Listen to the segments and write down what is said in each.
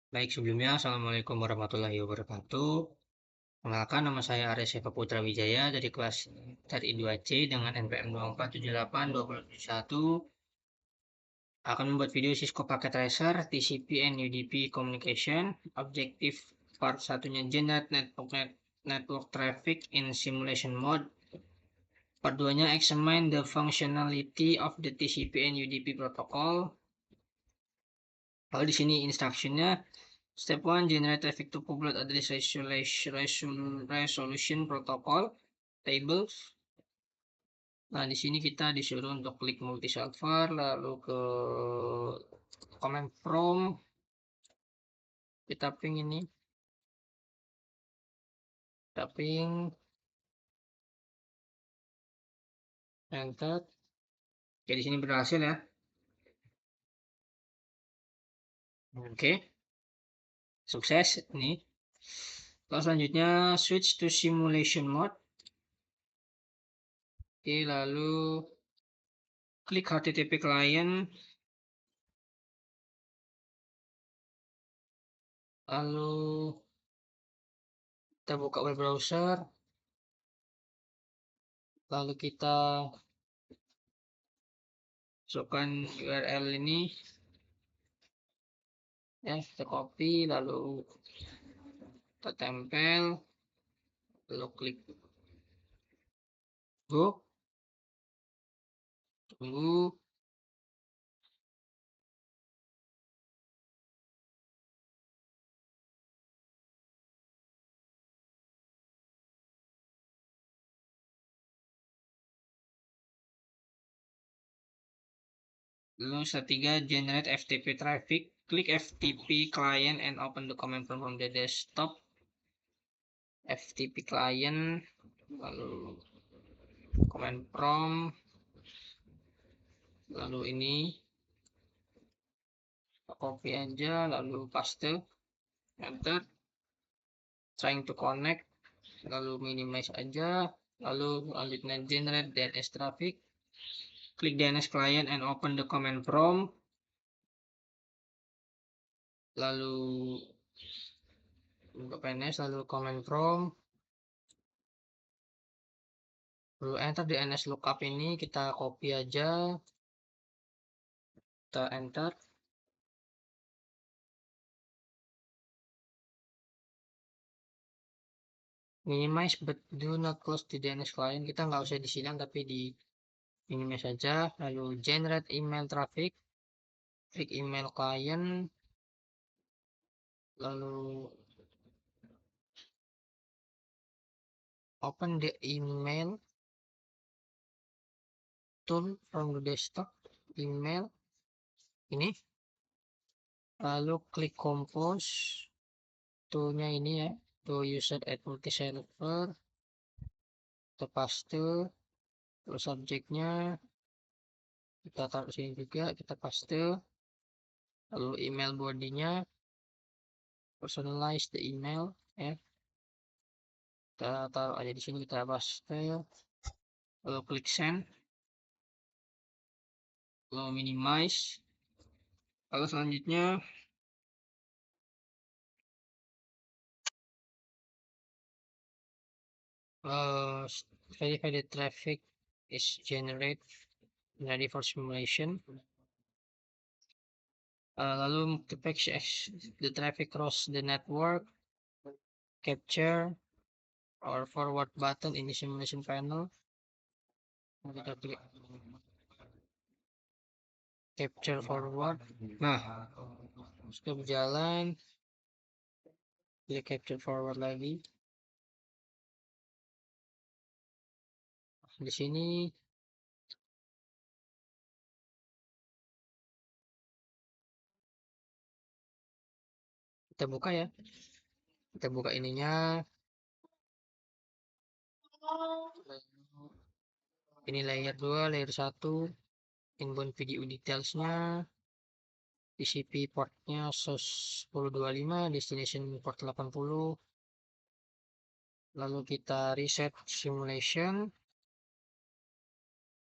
Baik, sebelumnya Assalamualaikum warahmatullahi wabarakatuh. Kenalkan, nama saya Arya Syafa Putra Wijaya dari kelas TRI 2C dengan NPM 24782071. Akan membuat video Cisco Packet Tracer, TCP and UDP Communication. Objektif part satunya Generate Network Traffic in Simulation Mode. Part 2-nya Examine the Functionality of the TCP and UDP Protocol. Lalu di sini instructionnya. Step 1, generate traffic to public address resolution protocol tables. Nah, di sini kita disuruh untuk klik multi server, lalu ke command prompt, kita ping ini, kita ping, enter. Oke, di sini berhasil ya. Oke, sukses nih. Lalu selanjutnya switch to simulation mode. Oke, lalu klik HTTP client, lalu kita buka web browser, lalu kita masukkan URL ini ya, kita copy lalu kita tempel, lalu klik go, tunggu. Lalu step 3, generate FTP traffic. Klik FTP client and open the command prompt from the desktop. FTP client, lalu command prompt, lalu ini copy aja, lalu paste, enter. Trying to connect, lalu minimize aja, lalu lanjutnya generate DNS traffic. Klik DNS client and open the command prompt, lalu buka PNS, lalu command prompt, lalu enter DNS lookup ini, kita copy aja, kita enter. Minimize but do not close the DNS client, kita nggak usah disilang tapi di minimize saja. Lalu generate email traffic, klik email client, lalu open the email tool from the desktop, email ini, lalu klik compose toolnya ini ya, to user at multi server, kita paste, terus subjeknya kita taruh sini juga, kita paste, lalu email bodinya personalize the email ya, kita taruh aja di sini, kita paste, lalu klik send, lalu minimize. Lalu selanjutnya verify the traffic is generated ready for simulation. Lalu to patch the traffic across the network, capture or forward button in the simulation panel. Kita klik capture forward. Nah, sudah berjalan, klik capture forward lagi. Di sini kita buka ya, kita buka ininya, ini layer 2, layer 1, inbound video detailsnya, TCP portnya 1025, destination port 80. Lalu kita reset simulation,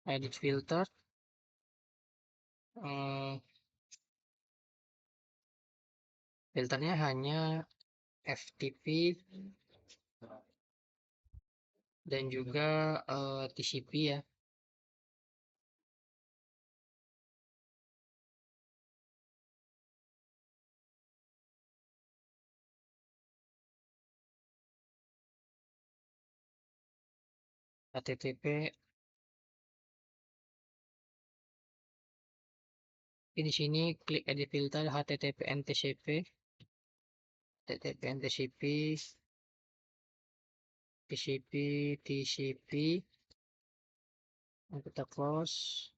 edit filter, Filternya hanya FTP dan juga TCP ya. HTTP di sini klik edit filter HTTP NTCP TCP TCP kita close,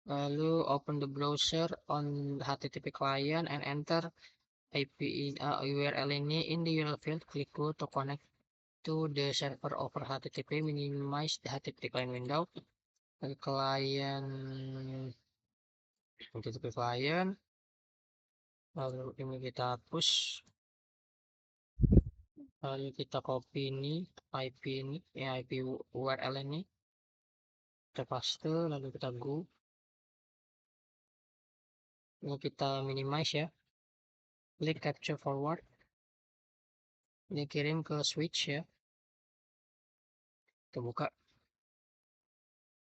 lalu open the browser on HTTP client and enter IP URL ini in the URL field. Click go to connect to the server over HTTP. Minimize the HTTP client window. Client HTTP client, lalu ini kita hapus, lalu kita copy ini IP ini IP URL ini, kita paste, lalu kita go, lalu kita minimize ya, klik capture forward, ini kirim ke switch ya, kita buka.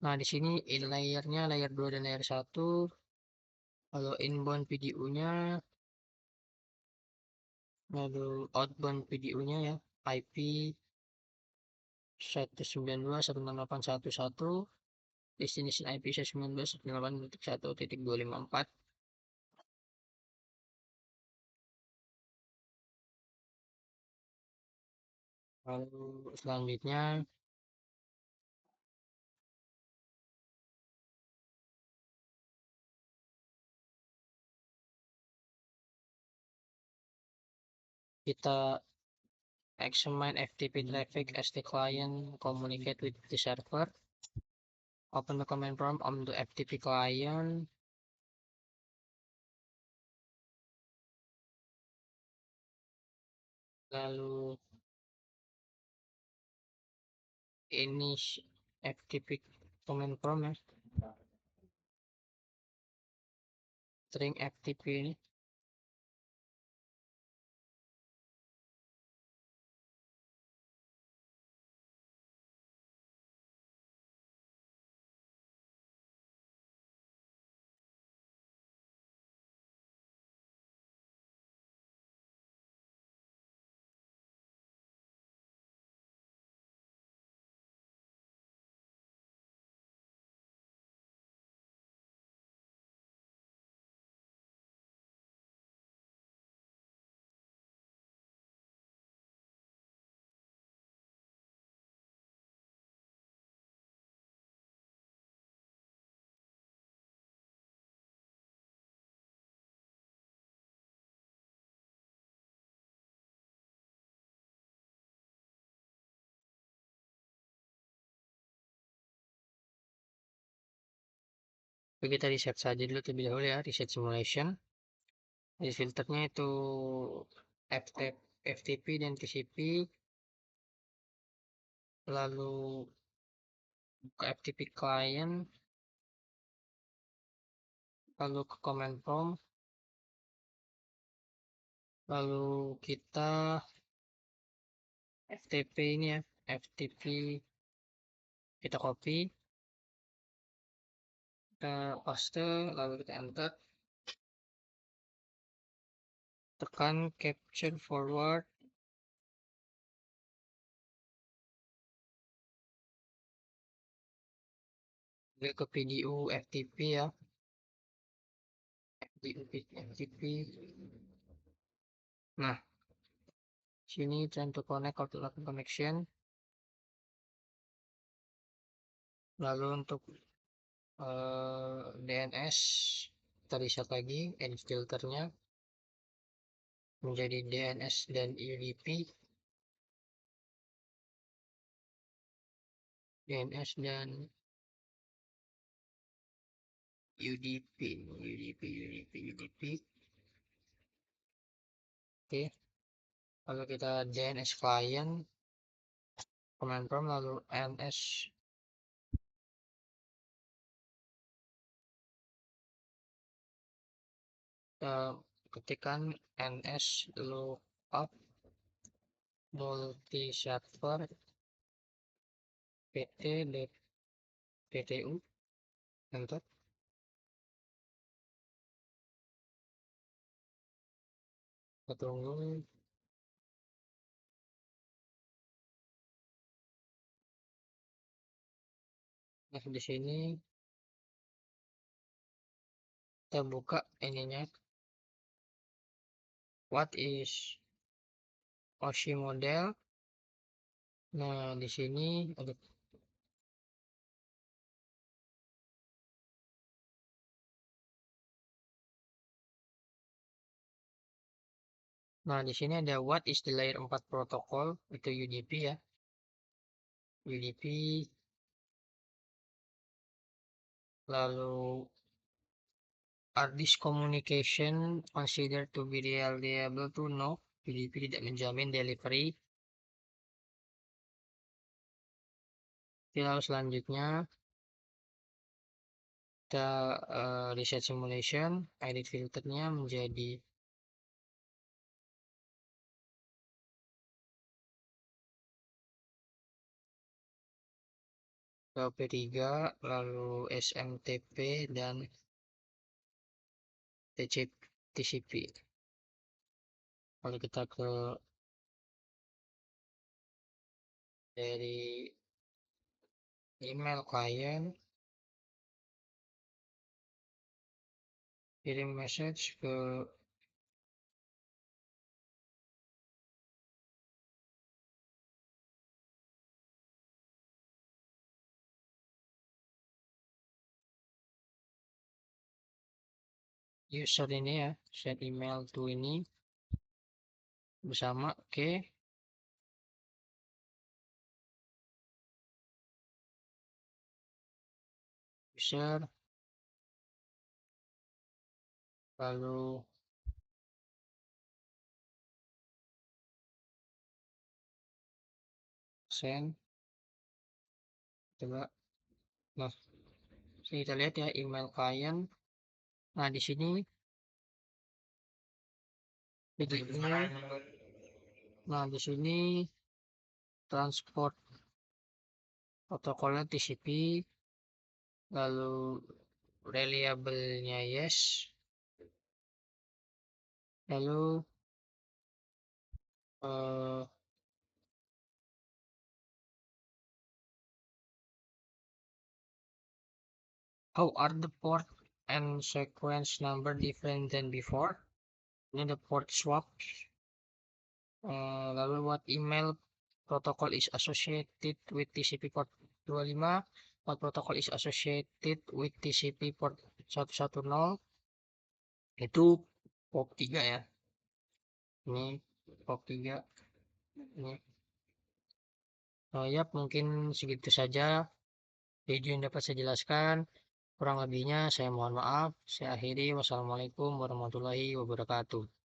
Nah di sini in layernya layer 2 dan layer 1, lalu inbound PDU nya, lalu outbound PDU nya ya, IP 192.168.1.1, destination IP 192.168.1.254. Lalu selanjutnya kita examine FTP traffic as the client communicate with the server. Open the command prompt on the FTP client. Lalu ini FTP command prompt ya. String FTP ini. Kita reset saja dulu terlebih dahulu ya, reset simulation. Di filternya itu FTP dan TCP, lalu ke FTP client, lalu ke command prompt, lalu kita FTP ini ya, FTP kita copy, kita paste, lalu kita enter, tekan capture forward, ke PDU FTP ya, FTP. Nah sini trying to connect connection, lalu untuk DNS kita reset lagi, edit filternya menjadi DNS dan UDP, DNS dan UDP. Oke, lalu kita DNS client, command prompt, lalu ns ketikkan ns lookup multiserver pt.ptu, enter. Kita tunggu. Nah, di sini kita buka ininya, what is OSI model. Nah, di sini ada, what is the layer 4 protokol, itu UDP ya. UDP, lalu are this communication considered to be reliable to no, UDP tidak menjamin delivery. Lalu selanjutnya kita reset simulation, edit filternya menjadi P3, lalu SMTP dan TCP. Kalau kita ke dari email client, kirim message ke user ini ya, send email to ini bersama ke user, lalu send. Coba, nah sini kita lihat ya email client. Nah di sini begini. Nah di sini transport protokolnya TCP, lalu reliable-nya yes, lalu how are the port and sequence number different than before? Ini ada port swap. Lalu what email protocol is associated with TCP port 25, what protocol is associated with TCP port 110. Itu POP 3 ya. Ini POP 3 ini. Ya mungkin segitu saja video yang dapat saya jelaskan. Kurang lebihnya saya mohon maaf. Saya akhiri. Wassalamualaikum warahmatullahi wabarakatuh.